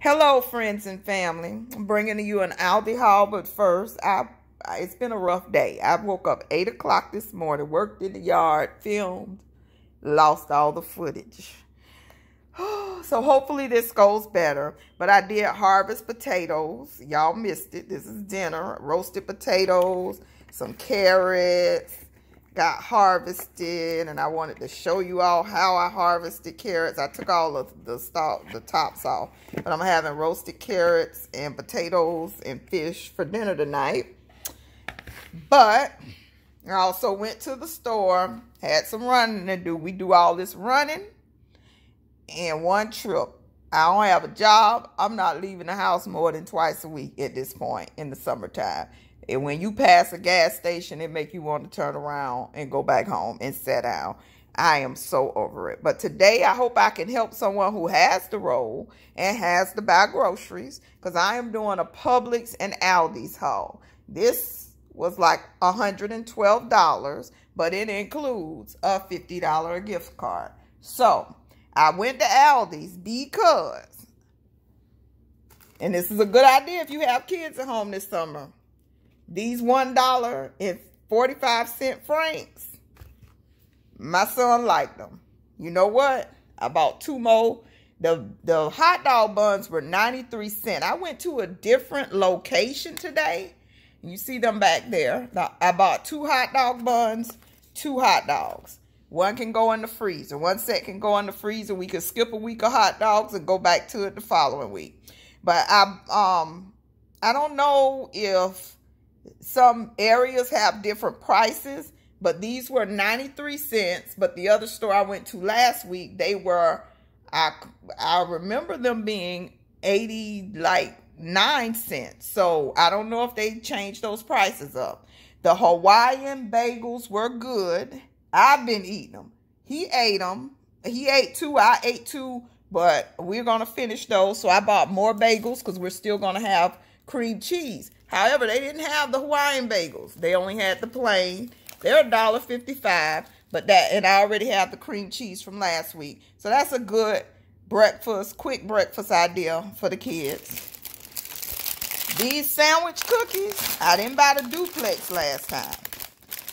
Hello, friends and family. I'm bringing you an Aldi haul, but first, it's been a rough day. I woke up 8 o'clock this morning, worked in the yard, filmed, lost all the footage. So hopefully this goes better. But I did harvest potatoes. Y'all missed it. This is dinner. Roasted potatoes, some carrots. Got harvested, and I wanted to show you all how I harvested carrots. I took all of the tops off, but I'm having roasted carrots and potatoes and fish for dinner tonight. But I also went to the store, had some running to do. We do all this running in one trip. I don't have a job. I'm not leaving the house more than twice a week at this point in the summertime. And when you pass a gas station, it make you want to turn around and go back home and sit down. I am so over it. But today, I hope I can help someone who has to roll and has to buy groceries, because I am doing a Publix and Aldi's haul. This was like $112, but it includes a $50 gift card. So I went to Aldi's because, and this is a good idea if you have kids at home this summer, these $1.45 franks, my son liked them. You know what? I bought 2 more. The hot dog buns were 93 cents. I went to a different location today. You see them back there. I bought 2 hot dog buns, 2 hot dogs. One can go in the freezer. One set can go in the freezer. We could skip a week of hot dogs and go back to it the following week. But I don't know if some areas have different prices, but these were 93 cents. But the other store I went to last week, they were, I remember them being 89 cents. So I don't know if they changed those prices up. The Hawaiian bagels were good. I've been eating them. He ate them. He ate 2. I ate 2, but we're going to finish those. So I bought more bagels because we're still going to have cream cheese. However, they didn't have the Hawaiian bagels. They only had the plain. They're $1.55, but and I already have the cream cheese from last week. So that's a good breakfast, quick breakfast idea for the kids. These sandwich cookies, I didn't buy the duplex last time.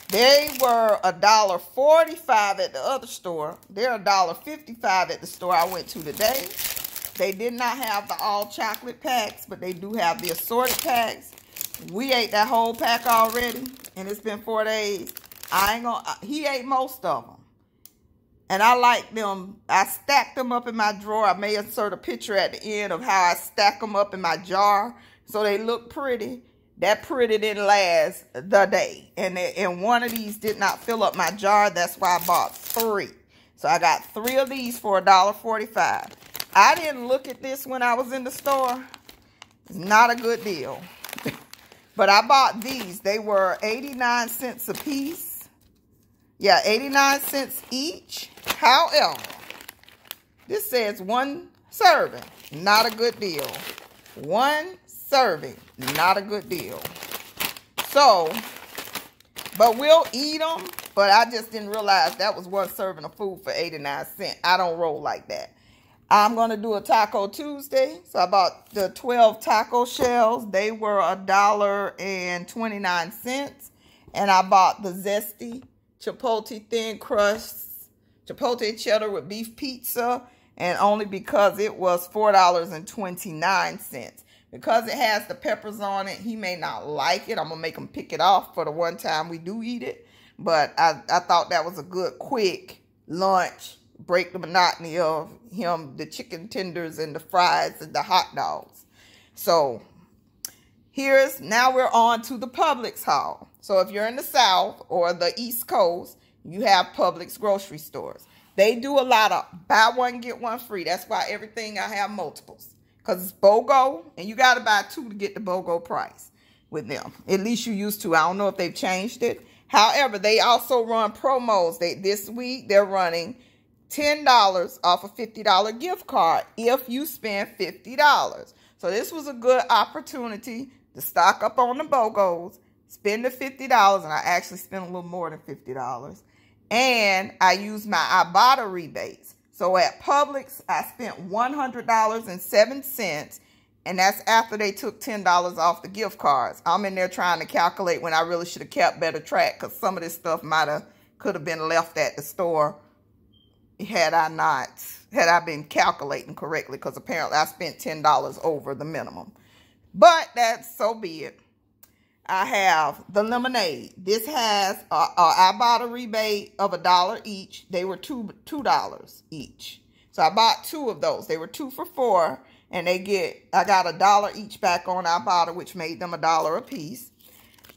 They were $1.45 at the other store. They're $1.55 at the store I went to today. They did not have the all chocolate packs, but they do have the assorted packs. We ate that whole pack already, and it's been 4 days. He ate most of them. And I like them. I stacked them up in my drawer. I may insert a picture at the end of how I stack them up in my jar so they look pretty. That pretty didn't last the day. And one of these did not fill up my jar. That's why I bought 3. So I got 3 of these for $1.45. I didn't look at this when I was in the store. It's not a good deal. But I bought these. They were 89 cents a piece. Yeah, 89 cents each. However, this says 1 serving. Not a good deal. 1 serving. Not a good deal. So, but we'll eat them. But I just didn't realize that was 1 serving of food for 89 cents. I don't roll like that. I'm going to do a Taco Tuesday. So I bought the 12 taco shells. They were $1.29. And I bought the Zesty Chipotle Thin Crust Chipotle Cheddar with Beef Pizza. And only because it was $4.29. Because it has the peppers on it, he may not like it. I'm going to make him pick it off for the one time we do eat it. But I thought that was a good, quick lunch. Break the monotony of the chicken tenders and the fries and the hot dogs. So now we're on to the Publix haul. So if you're in the South or the East Coast, you have Publix grocery stores. They do a lot of buy one, get one free. That's why everything I have multiples. Because it's BOGO, and you got to buy 2 to get the BOGO price with them. At least you used to. I don't know if they've changed it. However, they also run promos. This week, they're running $10 off a $50 gift card if you spend $50. So this was a good opportunity to stock up on the BOGOs, spend the $50, and I actually spent a little more than $50. And I used my Ibotta rebates. So at Publix, I spent $100.07, and that's after they took $10 off the gift cards. I'm in there trying to calculate when I really should have kept better track, because some of this stuff could have been left at the store had I been calculating correctly, because apparently I spent $10 over the minimum. But that's so be it. I have the lemonade. This has I bought a rebate of $1 each. They were $2 each. So I bought 2 of those. They were 2 for $4, and I got $1 each back on Ibotta, which made them $1 a piece.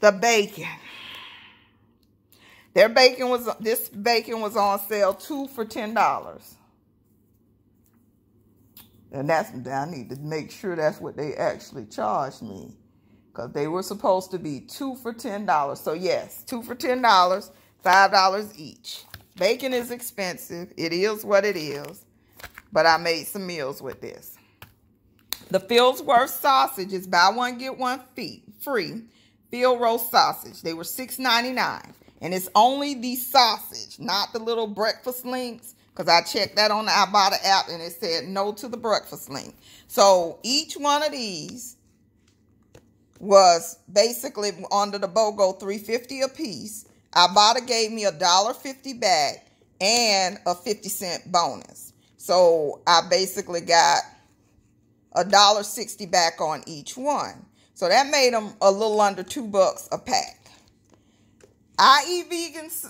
The bacon. This bacon was on sale 2 for $10. And I need to make sure that's what they actually charged me, because they were supposed to be 2 for $10. So yes, 2 for $10, $5 each. Bacon is expensive. It is what it is. But I made some meals with this. The Fillsworth sausage is buy one, get one free. Field roast sausage. They were $6.99. And it's only the sausage, not the little breakfast links, because I checked that on the Ibotta app and it said no to the breakfast link. So each one of these was basically under the BOGO $3.50 a piece. Ibotta gave me $1.50 back and a 50-cent bonus. So I basically got $1.60 back on each one. So that made them a little under $2 a pack. I eat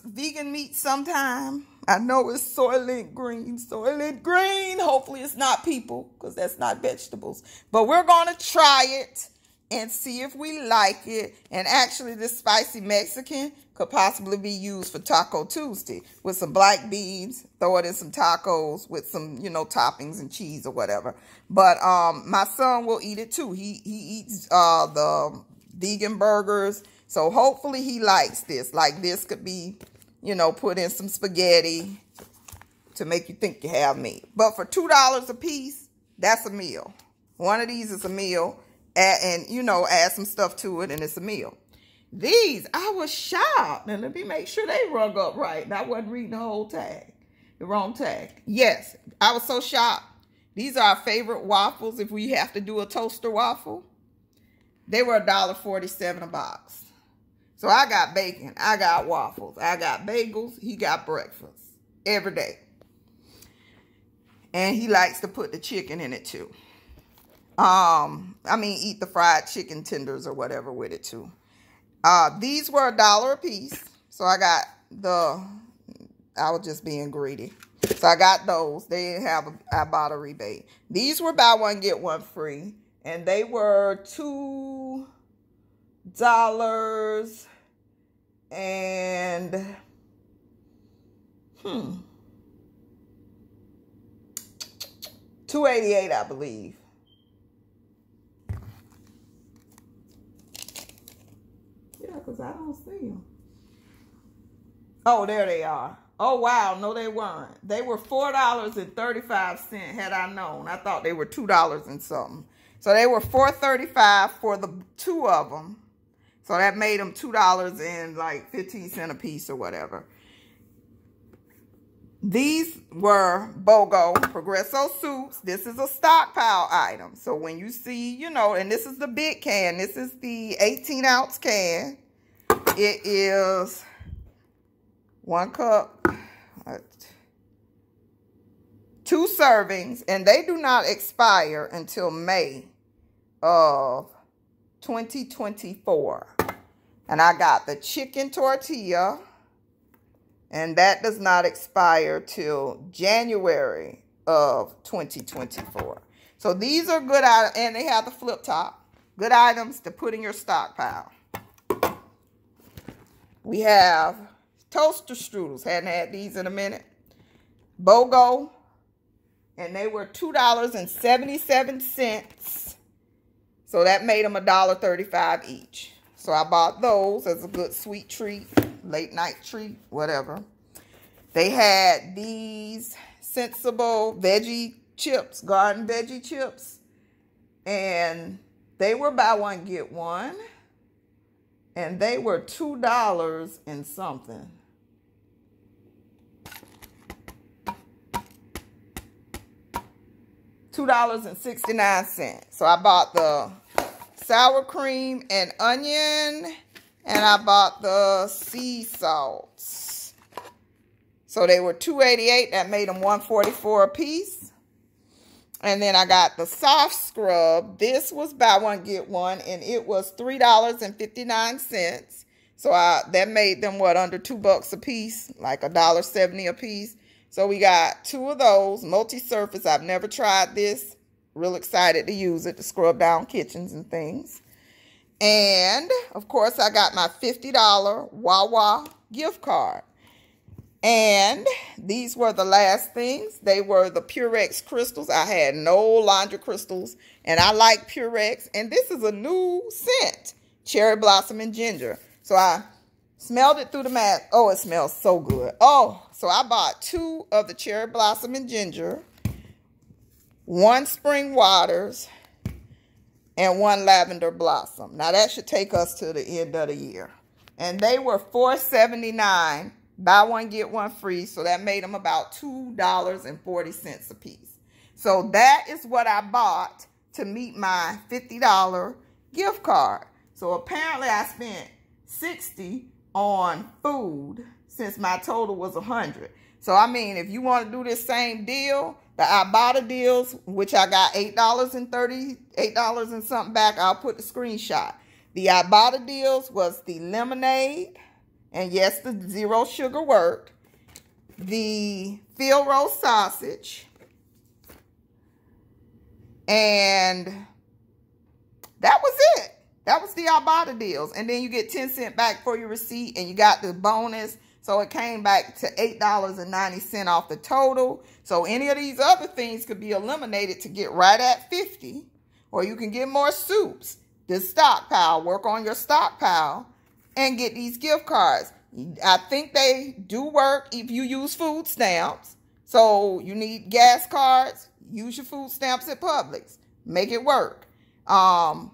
vegan meat sometime. I know it's Soylent Green. Soylent Green. Hopefully it's not people, because that's not vegetables. But we're going to try it and see if we like it. And actually, this spicy Mexican could possibly be used for Taco Tuesday with some black beans. Throw it in some tacos with some, toppings and cheese or whatever. But my son will eat it too. He eats the vegan burgers. So hopefully he likes this. Like this could be, put in some spaghetti to make you think you have meat. But for $2 a piece, that's a meal. One of these is a meal. And add some stuff to it and it's a meal. These, I was shocked. And let me make sure they rung up right. And I wasn't reading the whole tag. The wrong tag. Yes, I was so shocked. These are our favorite waffles if we have to do a toaster waffle. They were $1.47 a box. So I got bacon, I got waffles, I got bagels, he got breakfast every day. And he likes to put the chicken in it too. Eat the fried chicken tenders or whatever with it too. These were $1 a piece. So I was just being greedy. So I got those. They didn't have I bought a rebate. These were buy one, get one free. And they were $2 and $2.88, I believe. Yeah, because I don't see them. Oh, there they are. Oh, wow. No, they weren't. They were $4.35 had I known. I thought they were $2 and something. So they were $4.35 for the 2 of them. So that made them $2.15 a piece or whatever. These were BOGO Progresso soups. This is a stockpile item. So when you see, and this is the big can. This is the 18-ounce can. It is 1 cup, 2 servings, and they do not expire until May of 2024. And I got the chicken tortilla, and that does not expire till January of 2024. So these are good items, and they have the flip top. Good items to put in your stockpile. We have toaster strudels. Hadn't had these in a minute. BOGO, and they were $2.77. So that made them $1.35 each. So I bought those as a good sweet treat, late night treat, whatever. They had these Sensible veggie chips, garden veggie chips. And they were buy one, get one. And they were $2 and something. $2.69. So I bought the sour cream and onion, and I bought the sea salts. So they were $2.88. That made them $1.44 a piece. And then I got the soft scrub. This was buy one get one, and it was $3.59. So that made them what, under $2 a piece, like $1.70 a piece. So we got 2 of those, multi-surface. I've never tried this. Real excited to use it to scrub down kitchens and things. And of course, I got my $50 WAWA gift card. And these were the last things. They were the Purex crystals. I had no laundry crystals, and I like Purex. And this is a new scent, cherry blossom and ginger. So I smelled it through the mask. Oh, it smells so good. Oh, so I bought 2 of the cherry blossom and ginger, 1 spring waters, and 1 lavender blossom. Now that should take us to the end of the year. And they were $4.79. Buy one, get one free. So that made them about $2.40 a piece. So that is what I bought to meet my $50 gift card. So apparently I spent $60 on food since my total was $100. So I mean, if you want to do this same deal, the Ibotta deals, which I got $8 and something back, I'll put the screenshot. The Ibotta deals was the lemonade, and yes, the 0 sugar worked. The field roast sausage. And that was it. That was the Ibotta deals. And then you get 10 cents back for your receipt, and you got the bonus. So it came back to $8.90 off the total. So any of these other things could be eliminated to get right at 50. Or you can get more soups. The stockpile. Work on your stockpile and get these gift cards. I think they do work if you use food stamps. So you need gas cards. Use your food stamps at Publix. Make it work. And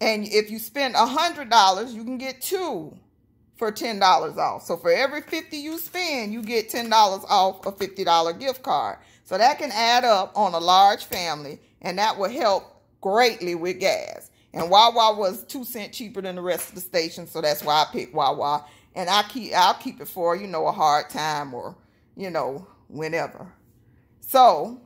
if you spend $100, you can get 2 for $10 off. So for every $50 you spend, you get $10 off a $50 gift card. So that can add up on a large family, and that will help greatly with gas. And Wawa was 2 cents cheaper than the rest of the station, so that's why I picked Wawa. And I'll keep it for, you know, a hard time or, you know, whenever. So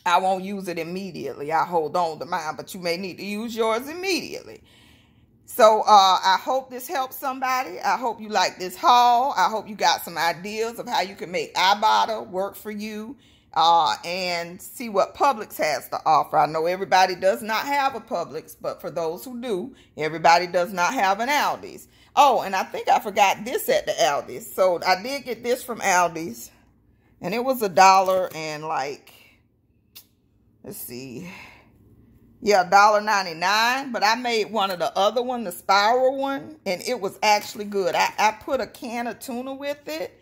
I won't use it immediately. I hold on to mine, but you may need to use yours immediately. So I hope this helps somebody. I hope you like this haul. I hope you got some ideas of how you can make Ibotta work for you. And see what Publix has to offer. I know everybody does not have a Publix, but for those who do, everybody does not have an Aldi's. Oh, and I think I forgot this at the Aldi's. So I did get this from Aldi's, and it was $1 and like, let's see, yeah, $1.99. But I made one of the other one, the spiral one, and it was actually good. I put a can of tuna with it,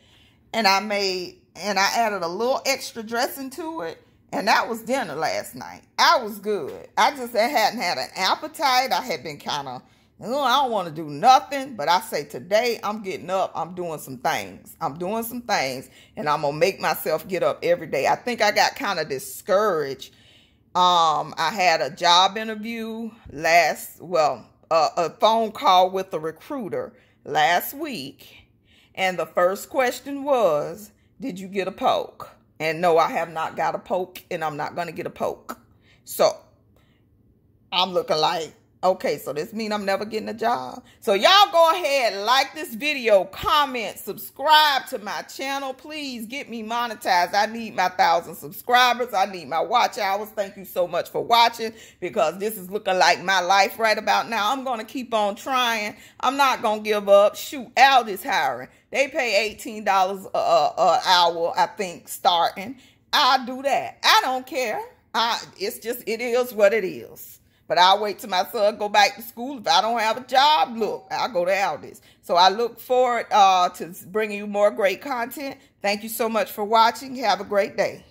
and I added a little extra dressing to it, and that was dinner last night. I was good. I just hadn't had an appetite. I had been kind of, I don't want to do nothing, but I say today I'm getting up. I'm doing some things. I'm doing some things, and I'm going to make myself get up every day. I think I got kind of discouraged. I had a job interview a phone call with a recruiter last week, and the first question was, did you get a poke? And no, I have not got a poke, and I'm not going to get a poke. So I'm looking like, okay, so this means I'm never getting a job. So y'all go ahead, like this video, comment, subscribe to my channel. Please get me monetized. I need my 1,000 subscribers. I need my watch hours. Thank you so much for watching, because this is looking like my life right about now. I'm going to keep on trying. I'm not going to give up. Shoot, Aldi's hiring. They pay $18 an hour, I think, starting. I'll do that. I don't care. It is what it is. But I'll wait till my son go back to school. If I don't have a job, look, I'll go to Aldi's. So I look forward to bringing you more great content. Thank you so much for watching. Have a great day.